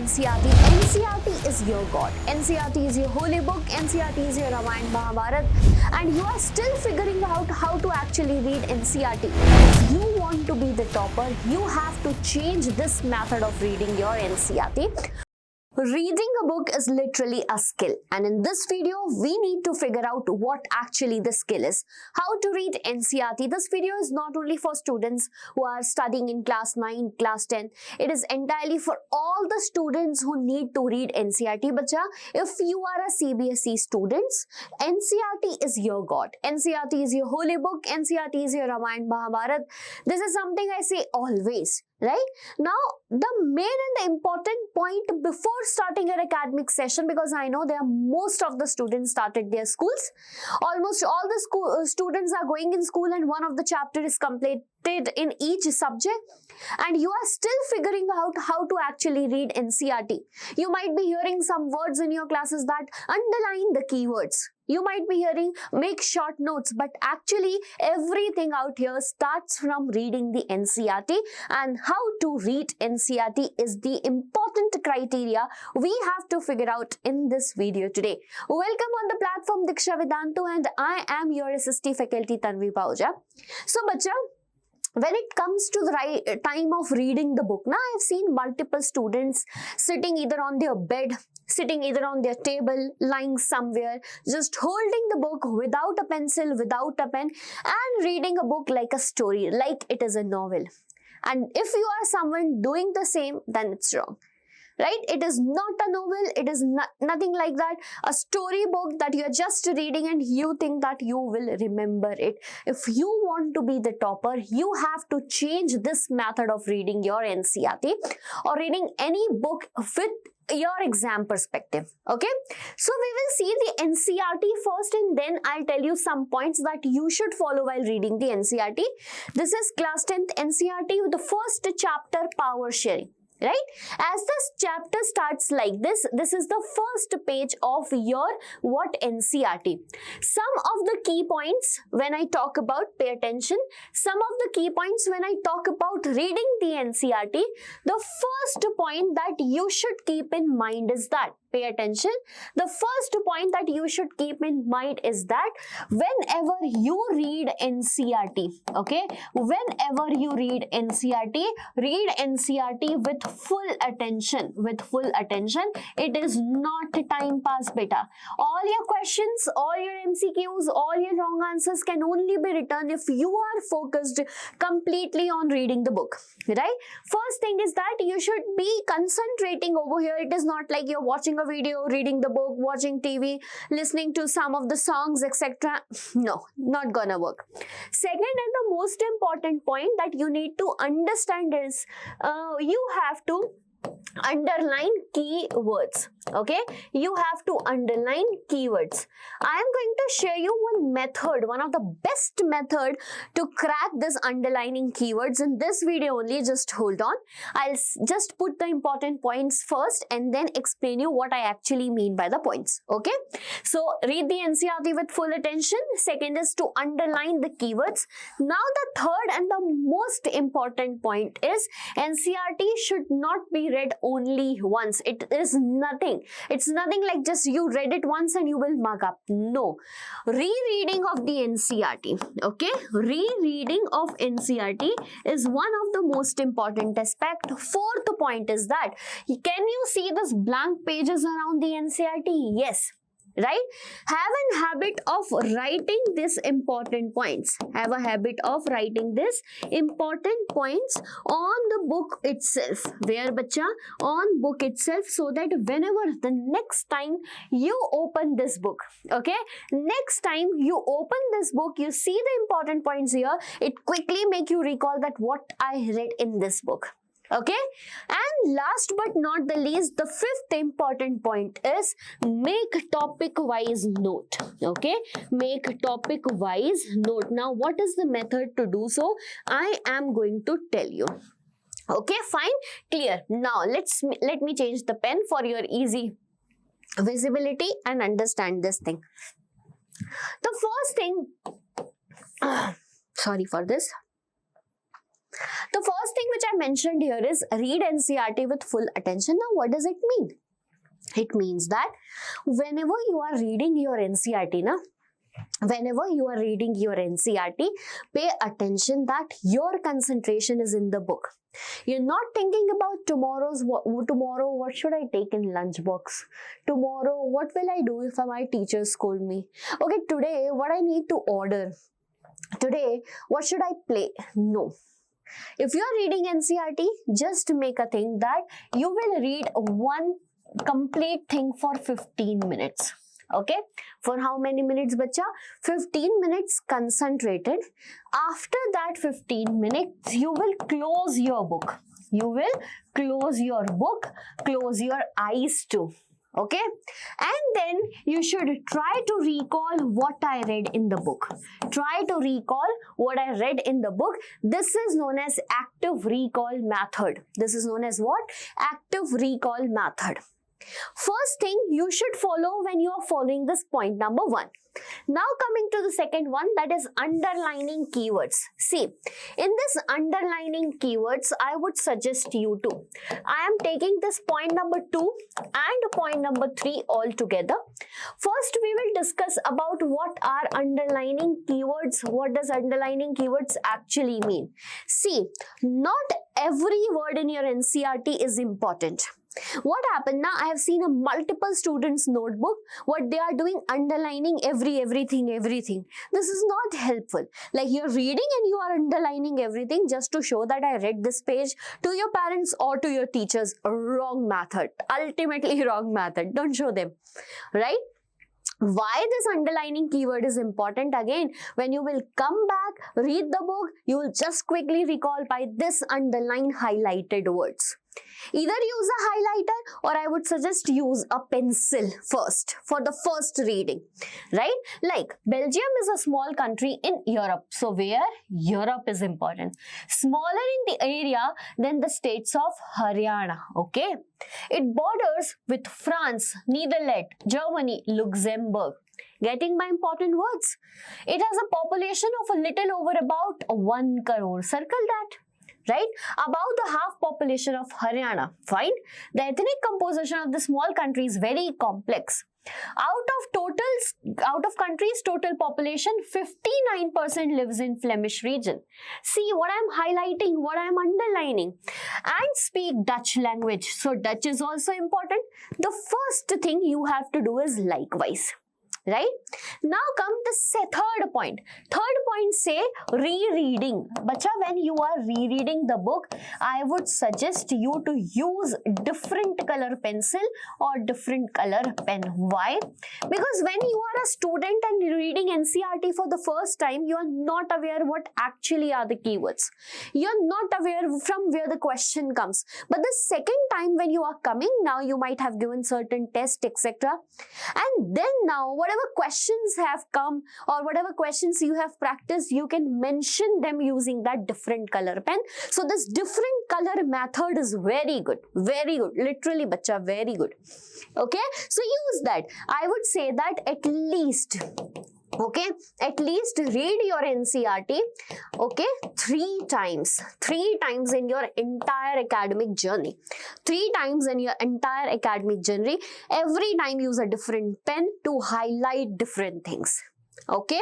NCERT. NCERT is your God. NCERT is your holy book. NCERT is your Ramayana Mahabharat. And you are still figuring out how to actually read NCERT. If you want to be the topper, you have to change this method of reading your NCERT. Reading a book is literally a skill, and in this video we need to figure out what actually the skill is. How to read NCERT. This video is not only for students who are studying in class 9, class 10. It is entirely for all the students who need to read NCERT. Bacha, if you are a CBSE student, NCERT is your God. NCERT is your holy book. NCERT is your Ramayana Mahabharat. This is something I say always. Right? Now, the main and the important point before starting your academic session, because I know most of the students started their schools. Almost all the students are going in school and one of the chapter is completed in each subject, and you are still figuring out how to actually read NCERT. You might be hearing some words in your classes that underline the keywords. You might be hearing make short notes, but actually everything out here starts from reading the NCERT, and how to read NCERT is the important criteria we have to figure out in this video today. Welcome on the platform Diksha Vedantu, and I am your assistant faculty Tanvi Pauja. So bacha, when it comes to the time of reading the book, now I've seen multiple students sitting either on their bed, sitting either on their table, lying somewhere, just holding the book without a pencil, without a pen, and reading a book like a story, like it is a novel. And if you are someone doing the same, then it's wrong. Right? It is not a novel. It is nothing like that. A storybook that you are just reading and you think that you will remember it. If you want to be the topper, you have to change this method of reading your NCERT or reading any book with your exam perspective. Okay, so we will see the NCERT first, and then I'll tell you some points that you should follow while reading the NCERT. This is class 10th NCERT with the first chapter, power sharing. Right? As this chapter starts like this is the first page of your NCERT. Some of the key points when I talk about, pay attention, some of the key points when I talk about reading the NCERT, the first point that you should keep in mind is that, pay attention, the first point that you should keep in mind is that whenever you read NCERT, okay, whenever you read NCERT with full attention, It is not time pass, beta. All your questions, all your MCQs, all your wrong answers can only be written if you are focused completely on reading the book, right? First thing is that you should be concentrating over here. It is not like you're watching a video, reading the book, watching TV, listening to some of the songs, etc. No, not gonna work. Second and the most important point that you need to understand is you have to underline keywords. Okay, you have to underline keywords. I am going to share you one method, one of the best method to crack this underlining keywords in this video only. Just hold on. I'll just put the important points first and then explain you what I actually mean by the points. Okay, so read the NCERT with full attention. Second is to underline the keywords. Now the third and the most important point is NCERT should not be read only once. It is nothing. It's nothing like just you read it once and you will mug up. No. Rereading of the NCERT. Okay. Rereading of NCERT is one of the most important aspect. Fourth point is that, can you see this blank pages around the NCERT? Yes. Right? Have a habit of writing this important points. Have a habit of writing this important points on the book itself. Where, bacha? On book itself, so that whenever the next time you open this book, okay? Next time you open this book, you see the important points here. It quickly make you recall that what I read in this book. Okay, and last but not the least, the fifth important point is make topic wise note. Okay, make topic wise note. Now what is the method to do so? I am going to tell you. Okay, fine, clear. Now let me change the pen for your easy visibility and understand this thing. The first thing, sorry for this. The first thing which I mentioned here is read NCERT with full attention. Now, what does it mean? It means that whenever you are reading your NCERT, pay attention that your concentration is in the book. You're not thinking about tomorrow what should I take in lunchbox? Tomorrow, what will I do if my teacher scold me? Okay, today, what I need to order? Today, what should I play? No. If you are reading NCERT, just make a thing that you will read one complete thing for 15 minutes. Okay, for how many minutes, bacha? 15 minutes concentrated. After that 15 minutes, you will close your book. Close your eyes too. Okay, and then you should try to recall what I read in the book. This is known as active recall method. This is known as what? Active recall method. First thing you should follow when you are following this point number 1. Now coming to the second one, that is underlining keywords. See, in this underlining keywords, I would suggest you to. I am taking this point number 2 and point number 3 all together. First, we will discuss about what are underlining keywords. What does underlining keywords actually mean? See, not every word in your NCERT is important. What happened now? I have seen a multiple students' notebook. What they are doing, underlining everything. This is not helpful. Like you're reading and you are underlining everything just to show that I read this page to your parents or to your teachers. Wrong method. Ultimately wrong method. Don't show them. Right? Why this underlining keyword is important? Again, when you will come back, read the book, you will just quickly recall by this underline highlighted words. Either use a highlighter or I would suggest use a pencil first for the first reading, right? Like Belgium is a small country in Europe. So where? Europe is important. Smaller in the area than the states of Haryana, okay? It borders with France, Netherlands, Germany, Luxembourg. Getting my important words? It has a population of a little over about 1 crore. Circle that. Right? About the half population of Haryana. Fine. The ethnic composition of the small country is very complex. Out of country's total population, 59% lives in Flemish region. See what I am highlighting, what I am underlining. And speak Dutch language. So Dutch is also important. The first thing you have to do is likewise. Right? Now come the third point. Third point say rereading. Bacha, when you are rereading the book, I would suggest you to use different color pencil or different color pen. Why? Because when you are a student and reading NCERT for the first time, you are not aware what actually are the keywords. You are not aware from where the question comes. But the second time when you are coming, now you might have given certain tests, etc. And then now whatever questions have come or whatever questions you have practiced, you can mention them using that different color pen. So this different color method is very good. Very good. Literally, bacha, very good. Okay. So use that. I would say that at least read your NCERT, okay, 3 times in your entire academic journey. 3 times in your entire academic journey. Every time use a different pen to highlight different things. Okay.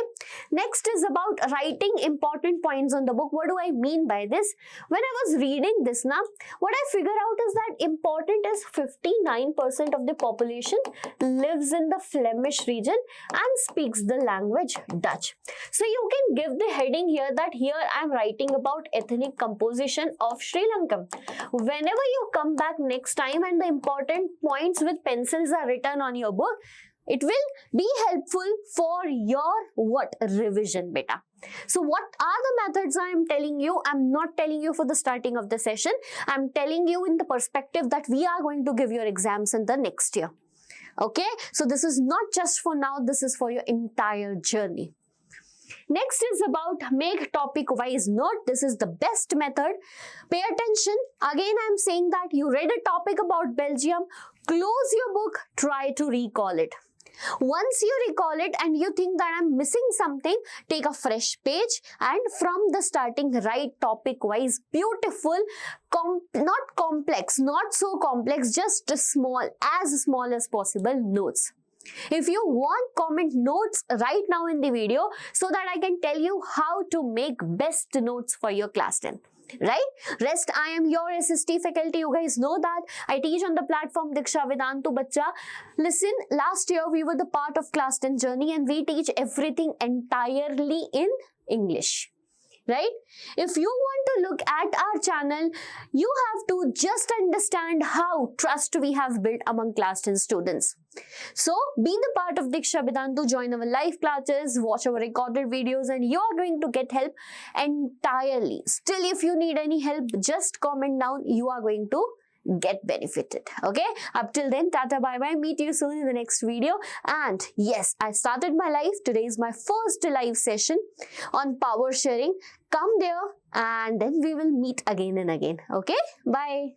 Next is about writing important points on the book. What do I mean by this? When I was reading this now, what I figure out is that important is 59% of the population lives in the Flemish region and speaks the language Dutch. So you can give the heading here that here I am writing about ethnic composition of Sri Lanka. Whenever you come back next time and the important points with pencils are written on your book, it will be helpful for your what? Revision, beta. So what are the methods I am telling you? I am not telling you for the starting of the session. I am telling you in the perspective that we are going to give your exams in the next year. Okay. So this is not just for now. This is for your entire journey. Next is about make topic wise note. This is the best method. Pay attention. Again, I am saying that you read a topic about Belgium. Close your book. Try to recall it. Once you recall it and you think that I'm missing something, take a fresh page and from the starting write topic wise, beautiful, not complex, not so complex, just small as possible notes. If you want, comment notes right now in the video so that I can tell you how to make best notes for your class 10. Right? Rest, I am your SST faculty. You guys know that. I teach on the platform Diksha Vedantu Bacha. Listen, last year we were the part of class 10 journey and we teach everything entirely in English. Right? If you want to look at our channel, you have to just understand how trust we have built among class 10 students. So, be the part of Diksha Vedantu, join our live classes, watch our recorded videos and you are going to get help entirely. Still, if you need any help, just comment down, you are going to get benefited. Okay, up till then, tata bye bye, meet you soon in the next video. And yes, I started my live. Today is my first live session on power sharing. Come there and then we will meet again and again. Okay, bye.